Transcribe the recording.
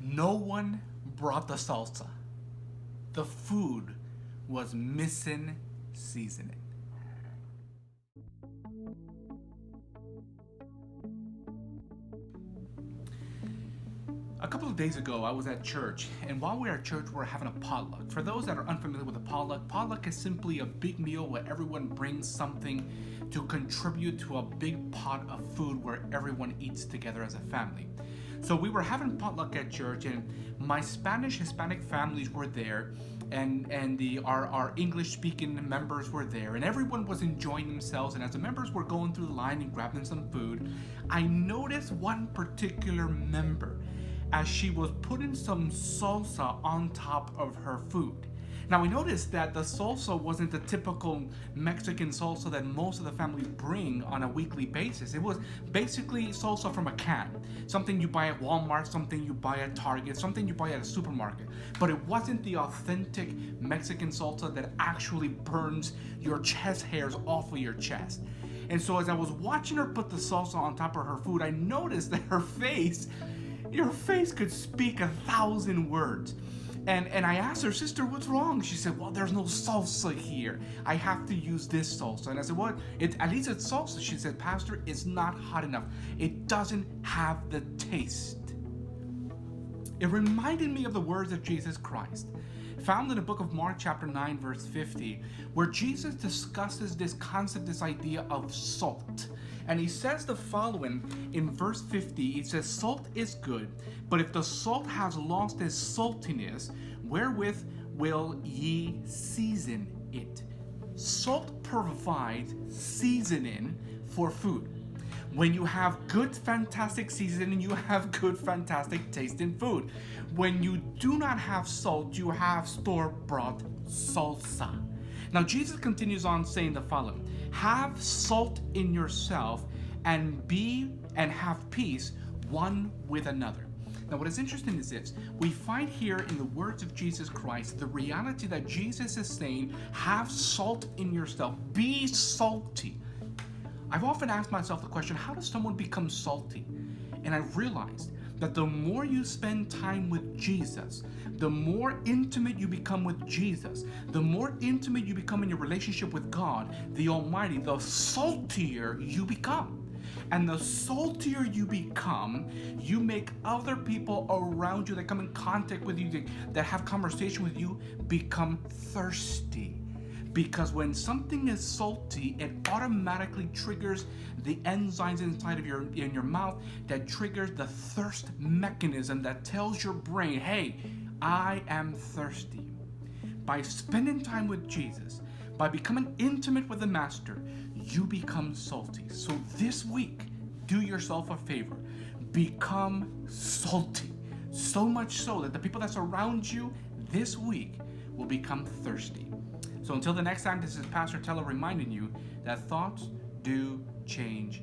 No one brought the salsa. The food was missing seasoning. A couple of days ago, I was at church, and while we were at church, we were having a potluck. For those that are unfamiliar with a potluck is simply a big meal where everyone brings something to contribute to a big pot of food where everyone eats together as a family. So we were having potluck at church, and my Spanish Hispanic families were there, and our English speaking members were there, and everyone was enjoying themselves. And as the members were going through the line and grabbing some food, I noticed one particular member as she was putting some salsa on top of her food. Now I noticed that the salsa wasn't the typical Mexican salsa that most of the family bring on a weekly basis. It was basically salsa from a can. Something you buy at Walmart, something you buy at Target, something you buy at a supermarket. But it wasn't the authentic Mexican salsa that actually burns your chest hairs off of your chest. And so as I was watching her put the salsa on top of her food, I noticed that your face could speak 1,000 words. And I asked her, "Sister, what's wrong?" She said, "Well, there's no salsa here. I have to use this salsa." And I said, "What? At least it's salsa." She said, "Pastor, it's not hot enough. It doesn't have the taste." It reminded me of the words of Jesus Christ, found in the book of Mark chapter 9, verse 50, where Jesus discusses this concept, this idea of salt. And he says the following in verse 50. He says, "Salt is good, but if the salt has lost its saltiness, wherewith will ye season it?" Salt provides seasoning for food. When you have good, fantastic seasoning, you have good, fantastic tasting food. When you do not have salt, you have store-bought salsa. Now, Jesus continues on saying the following: "Have salt in yourself and have peace one with another." Now, what is interesting is this. We find here in the words of Jesus Christ the reality that Jesus is saying, have salt in yourself. Be salty. I've often asked myself the question, how does someone become salty? And I realized that the more you spend time with Jesus, the more intimate you become with Jesus, the more intimate you become in your relationship with God, the Almighty, the saltier you become. And the saltier you become, you make other people around you that come in contact with you, that have conversation with you, become thirsty. Because when something is salty, it automatically triggers the enzymes inside of in your mouth that triggers the thirst mechanism that tells your brain, "Hey, I am thirsty." By spending time with Jesus, by becoming intimate with the Master, you become salty. So this week, do yourself a favor. Become salty. So much so that the people that surround you this week will become thirsty. So until the next time, this is Pastor Tello reminding you that thoughts do change